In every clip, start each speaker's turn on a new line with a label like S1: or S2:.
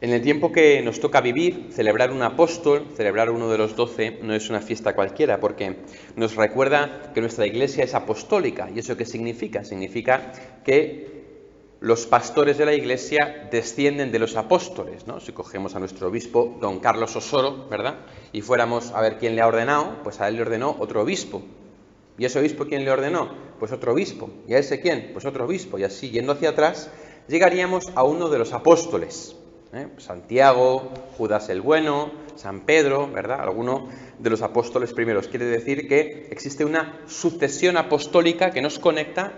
S1: En el tiempo que nos toca vivir, celebrar un apóstol, celebrar uno de los 12, no es una fiesta cualquiera, porque nos recuerda que nuestra Iglesia es apostólica. ¿Y eso qué significa? Significa que los pastores de la Iglesia descienden de los apóstoles, ¿no? Si cogemos a nuestro obispo, don Carlos Osoro, ¿verdad?, y fuéramos a ver quién le ha ordenado, pues a él le ordenó otro obispo. ¿Y ese obispo quién le ordenó? Pues otro obispo. ¿Y a ese quién? Pues otro obispo. Y así, yendo hacia atrás, llegaríamos a uno de los apóstoles. Santiago, Judas el Bueno, San Pedro, ¿verdad? Alguno de los apóstoles primeros. Quiere decir que existe una sucesión apostólica que nos conecta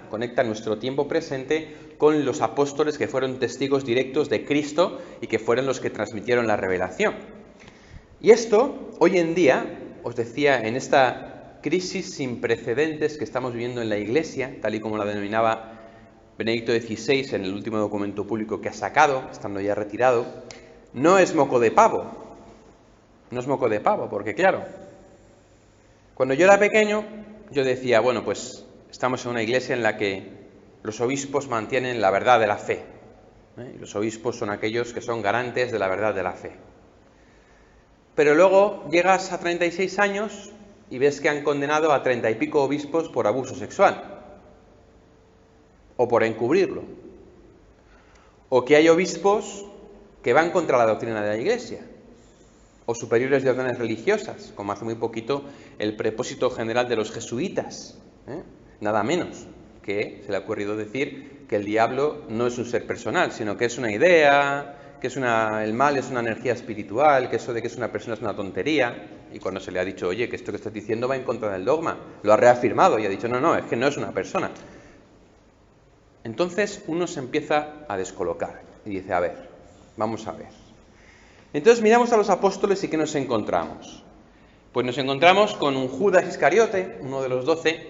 S1: nuestro tiempo presente con los apóstoles que fueron testigos directos de Cristo y que fueron los que transmitieron la revelación. Y esto, hoy en día, os decía, en esta crisis sin precedentes que estamos viviendo en la Iglesia, tal y como la denominaba Benedicto XVI en el último documento público que ha sacado, estando ya retirado, no es moco de pavo. No es moco de pavo, porque claro, cuando yo era pequeño, yo decía, bueno, pues estamos en una iglesia en la que los obispos mantienen la verdad de la fe. Y los obispos son aquellos que son garantes de la verdad de la fe. Pero luego llegas a 36 años y ves que han condenado a 30 y pico obispos por abuso sexual. O por encubrirlo. O que hay obispos que van contra la doctrina de la Iglesia. O superiores de órdenes religiosas, como hace muy poquito el prepósito general de los jesuitas. Nada menos que se le ha ocurrido decir que el diablo no es un ser personal, sino que es una idea, que el mal es una energía espiritual, que eso de que es una persona es una tontería. Y cuando se le ha dicho, oye, que esto que estás diciendo va en contra del dogma, lo ha reafirmado y ha dicho, no, es que no es una persona. Entonces uno se empieza a descolocar y dice, a ver, vamos a ver. Entonces miramos a los apóstoles y ¿qué nos encontramos? Pues nos encontramos con un Judas Iscariote, uno de los 12,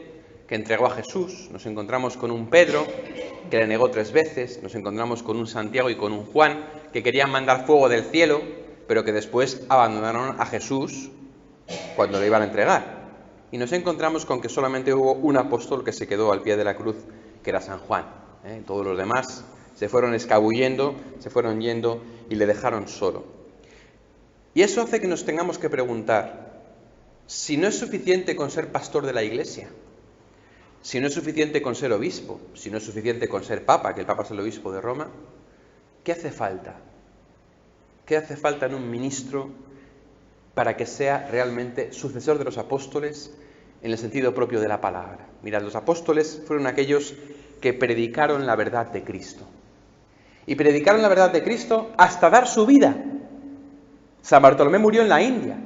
S1: que entregó a Jesús. Nos encontramos con un Pedro, que le negó 3 veces. Nos encontramos con un Santiago y con un Juan, que querían mandar fuego del cielo, pero que después abandonaron a Jesús cuando le iban a entregar. Y nos encontramos con que solamente hubo un apóstol que se quedó al pie de la cruz, que era San Juan. Todos los demás se fueron escabullendo, se fueron yendo y le dejaron solo. Y eso hace que nos tengamos que preguntar, si no es suficiente con ser pastor de la Iglesia, si no es suficiente con ser obispo, si no es suficiente con ser papa, que el papa es el obispo de Roma, ¿qué hace falta? ¿Qué hace falta en un ministro para que sea realmente sucesor de los apóstoles en el sentido propio de la palabra? Mirad, los apóstoles fueron aquellos que predicaron la verdad de Cristo. Y predicaron la verdad de Cristo hasta dar su vida. San Bartolomé murió en la India,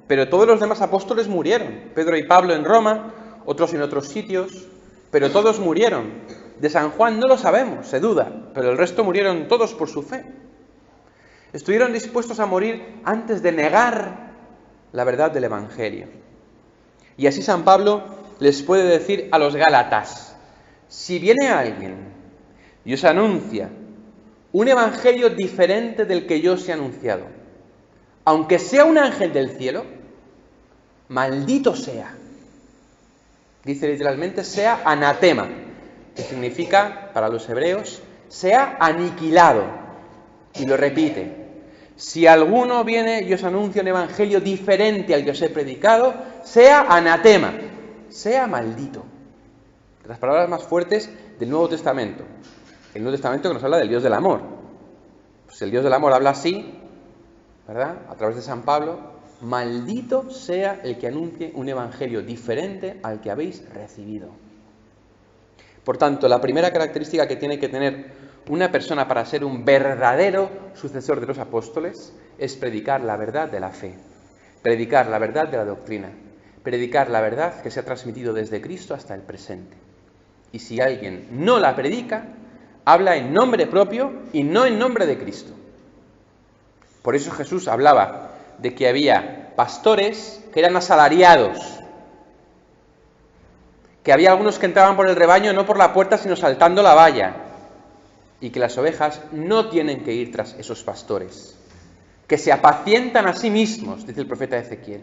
S1: pero todos los demás apóstoles murieron. Pedro y Pablo en Roma, otros en otros sitios, pero todos murieron. De San Juan no lo sabemos, se duda, pero el resto murieron todos por su fe. Estuvieron dispuestos a morir antes de negar la verdad del Evangelio. Y así San Pablo les puede decir a los Gálatas, si viene alguien y os anuncia un evangelio diferente del que yo os he anunciado, aunque sea un ángel del cielo, maldito sea. Dice literalmente, sea anatema, que significa, para los hebreos, sea aniquilado. Y lo repite, si alguno viene y os anuncia un evangelio diferente al que os he predicado, sea anatema, sea maldito. Las palabras más fuertes del Nuevo Testamento. El Nuevo Testamento que nos habla del Dios del amor. Pues el Dios del amor habla así, ¿verdad? A través de San Pablo. Maldito sea el que anuncie un evangelio diferente al que habéis recibido. Por tanto, la primera característica que tiene que tener una persona para ser un verdadero sucesor de los apóstoles es predicar la verdad de la fe. Predicar la verdad de la doctrina. Predicar la verdad que se ha transmitido desde Cristo hasta el presente. Y si alguien no la predica, habla en nombre propio y no en nombre de Cristo. Por eso Jesús hablaba de que había pastores que eran asalariados, que había algunos que entraban por el rebaño no por la puerta sino saltando la valla, y que las ovejas no tienen que ir tras esos pastores, que se apacientan a sí mismos, dice el profeta Ezequiel.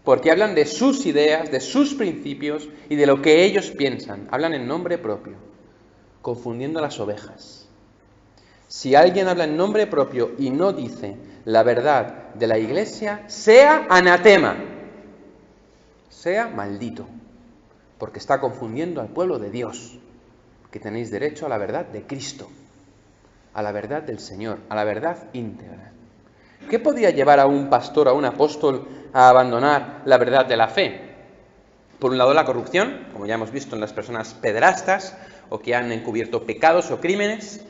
S1: Porque hablan de sus ideas, de sus principios y de lo que ellos piensan. Hablan en nombre propio, confundiendo a las ovejas. Si alguien habla en nombre propio y no dice la verdad de la Iglesia, sea anatema, sea maldito, porque está confundiendo al pueblo de Dios, que tenéis derecho a la verdad de Cristo, a la verdad del Señor, a la verdad íntegra. ¿Qué podría llevar a un pastor, a un apóstol, a abandonar la verdad de la fe? Por un lado, la corrupción, como ya hemos visto en las personas pederastas, o que han encubierto pecados o crímenes,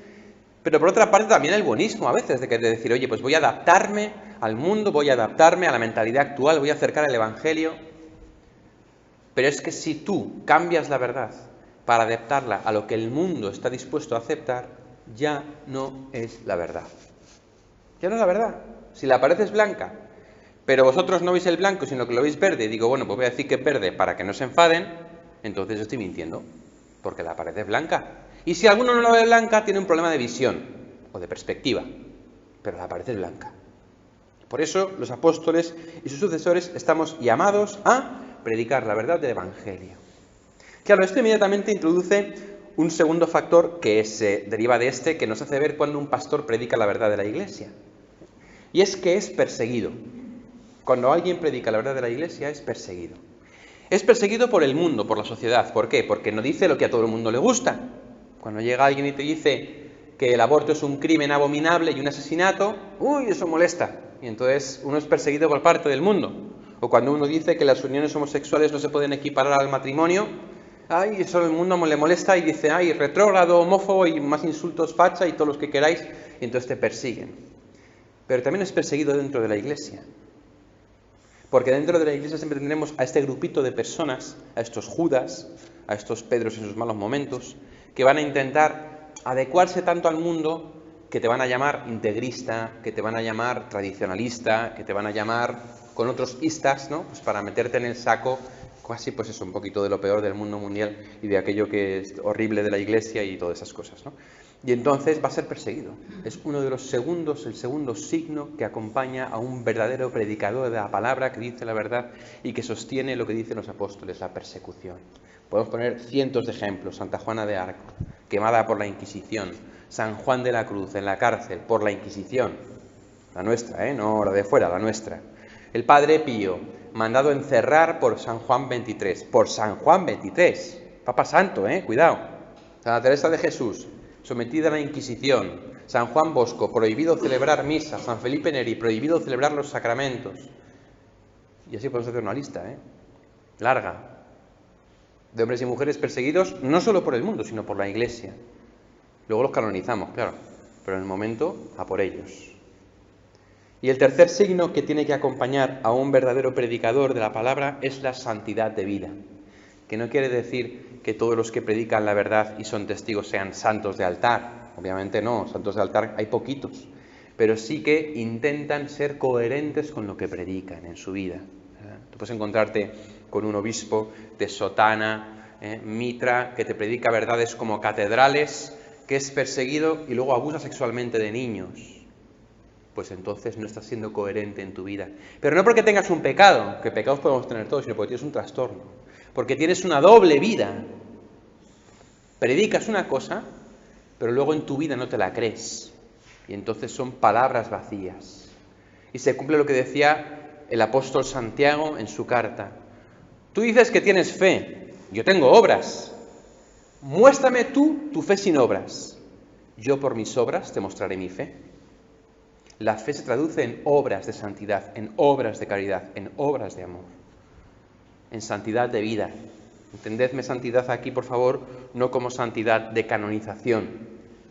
S1: pero por otra parte también el buenismo a veces, de decir, oye, pues voy a adaptarme al mundo, voy a adaptarme a la mentalidad actual, voy a acercar el Evangelio. Pero es que si tú cambias la verdad para adaptarla a lo que el mundo está dispuesto a aceptar, ya no es la verdad. Ya no es la verdad. Si la pared es blanca, pero vosotros no veis el blanco, sino que lo veis verde, y digo, bueno, pues voy a decir que es verde para que no se enfaden, entonces estoy mintiendo, porque la pared es blanca. Y si alguno no la ve blanca, tiene un problema de visión o de perspectiva, pero la pared es blanca. Por eso los apóstoles y sus sucesores estamos llamados a predicar la verdad del Evangelio. Claro, esto inmediatamente introduce un segundo factor que se deriva de este, que nos hace ver cuando un pastor predica la verdad de la Iglesia. Y es que es perseguido. Cuando alguien predica la verdad de la Iglesia, es perseguido. Es perseguido por el mundo, por la sociedad. ¿Por qué? Porque no dice lo que a todo el mundo le gusta. Cuando llega alguien y te dice que el aborto es un crimen abominable y un asesinato, ¡uy, eso molesta! Y entonces uno es perseguido por parte del mundo. O cuando uno dice que las uniones homosexuales no se pueden equiparar al matrimonio, ¡ay, eso el mundo le molesta! Y dice, ¡ay, retrógrado, homófobo y más insultos, facha y todos los que queráis! Y entonces te persiguen. Pero también es perseguido dentro de la Iglesia. Porque dentro de la Iglesia siempre tendremos a este grupito de personas, a estos Judas, a estos Pedros en sus malos momentos, que van a intentar adecuarse tanto al mundo que te van a llamar integrista, que te van a llamar tradicionalista, que te van a llamar con otros istas, ¿no? Pues para meterte en el saco, casi pues eso, un poquito de lo peor del mundo mundial y de aquello que es horrible de la Iglesia y todas esas cosas, ¿no? Y entonces va a ser perseguido. Es uno de los segundos, el segundo signo que acompaña a un verdadero predicador de la palabra que dice la verdad y que sostiene lo que dicen los apóstoles, la persecución. Podemos poner cientos de ejemplos. Santa Juana de Arco, quemada por la Inquisición. San Juan de la Cruz, en la cárcel, por la Inquisición. La nuestra, no la de fuera, la nuestra. El Padre Pío, mandado encerrar por San Juan XXIII. Por San Juan XXIII. Papa Santo, cuidado. Santa Teresa de Jesús, sometida a la Inquisición. San Juan Bosco, prohibido celebrar misa. San Felipe Neri, prohibido celebrar los sacramentos. Y así podemos hacer una lista, larga, de hombres y mujeres perseguidos, no solo por el mundo, sino por la Iglesia. Luego los canonizamos, claro, pero en el momento a por ellos. Y el tercer signo que tiene que acompañar a un verdadero predicador de la palabra es la santidad de vida. Que no quiere decir que todos los que predican la verdad y son testigos sean santos de altar. Obviamente no, santos de altar hay poquitos. Pero sí que intentan ser coherentes con lo que predican en su vida. Tú puedes encontrarte con un obispo de sotana, mitra, que te predica verdades como catedrales, que es perseguido y luego abusa sexualmente de niños. Pues entonces no estás siendo coherente en tu vida. Pero no porque tengas un pecado, que pecados podemos tener todos, sino porque tienes un trastorno. Porque tienes una doble vida. Predicas una cosa, pero luego en tu vida no te la crees. Y entonces son palabras vacías. Y se cumple lo que decía el apóstol Santiago en su carta. Tú dices que tienes fe, yo tengo obras. Muéstrame tú tu fe sin obras. Yo por mis obras te mostraré mi fe. La fe se traduce en obras de santidad, en obras de caridad, en obras de amor, en santidad de vida. Entendedme santidad aquí, por favor, no como santidad de canonización,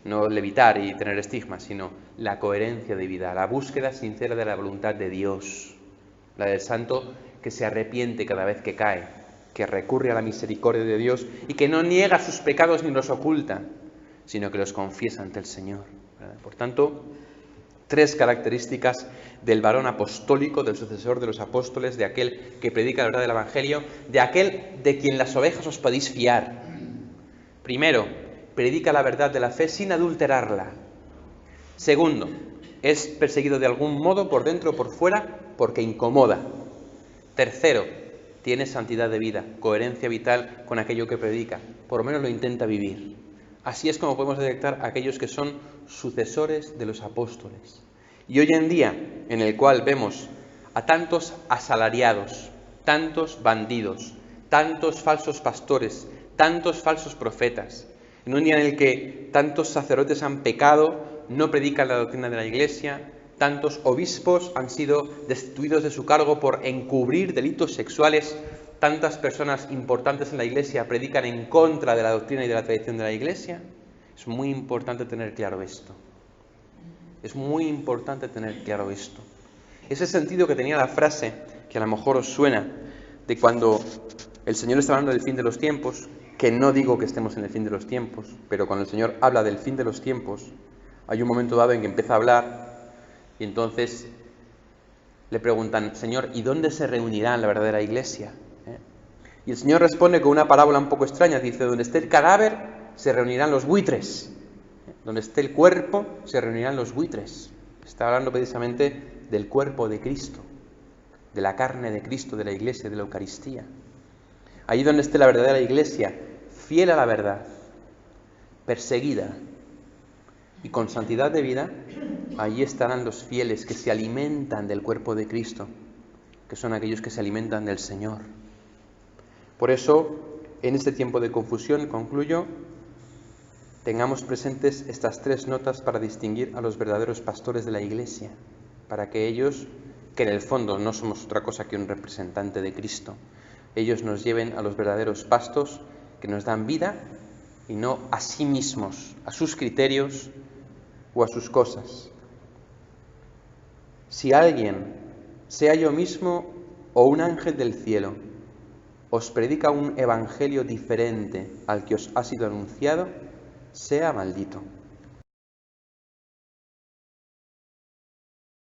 S1: no levitar y tener estigmas, sino la coherencia de vida, la búsqueda sincera de la voluntad de Dios, la del santo que se arrepiente cada vez que cae, que recurre a la misericordia de Dios y que no niega sus pecados ni los oculta, sino que los confiesa ante el Señor. Por tanto, 3 características del varón apostólico, del sucesor de los apóstoles, de aquel que predica la verdad del Evangelio, de aquel de quien las ovejas os podéis fiar. Primero, predica la verdad de la fe sin adulterarla. Segundo, es perseguido de algún modo, por dentro o por fuera, porque incomoda. Tercero, tiene santidad de vida, coherencia vital con aquello que predica, por lo menos lo intenta vivir. Así es como podemos detectar a aquellos que son sucesores de los apóstoles. Y hoy en día, en el cual vemos a tantos asalariados, tantos bandidos, tantos falsos pastores, tantos falsos profetas, en un día en el que tantos sacerdotes han pecado, no predican la doctrina de la Iglesia, tantos obispos han sido destituidos de su cargo por encubrir delitos sexuales, tantas personas importantes en la Iglesia predican en contra de la doctrina y de la tradición de la Iglesia. Es muy importante tener claro esto. Es muy importante tener claro esto. Ese sentido que tenía la frase, que a lo mejor os suena, de cuando el Señor está hablando del fin de los tiempos, que no digo que estemos en el fin de los tiempos, pero cuando el Señor habla del fin de los tiempos, hay un momento dado en que empieza a hablar y entonces le preguntan, Señor, ¿y dónde se reunirá la verdadera iglesia? Y el Señor responde con una parábola un poco extraña, dice, donde esté el cadáver se reunirán los buitres, donde esté el cuerpo se reunirán los buitres. Está hablando precisamente del cuerpo de Cristo, de la carne de Cristo, de la iglesia, de la Eucaristía. Allí donde esté la verdadera iglesia, fiel a la verdad, perseguida y con santidad de vida, allí estarán los fieles que se alimentan del cuerpo de Cristo, que son aquellos que se alimentan del Señor. Por eso, en este tiempo de confusión, concluyo, tengamos presentes estas 3 notas para distinguir a los verdaderos pastores de la Iglesia, para que ellos, que en el fondo no somos otra cosa que un representante de Cristo, ellos nos lleven a los verdaderos pastos que nos dan vida y no a sí mismos, a sus criterios o a sus cosas. Si alguien, sea yo mismo o un ángel del cielo, os predica un evangelio diferente al que os ha sido anunciado, sea maldito.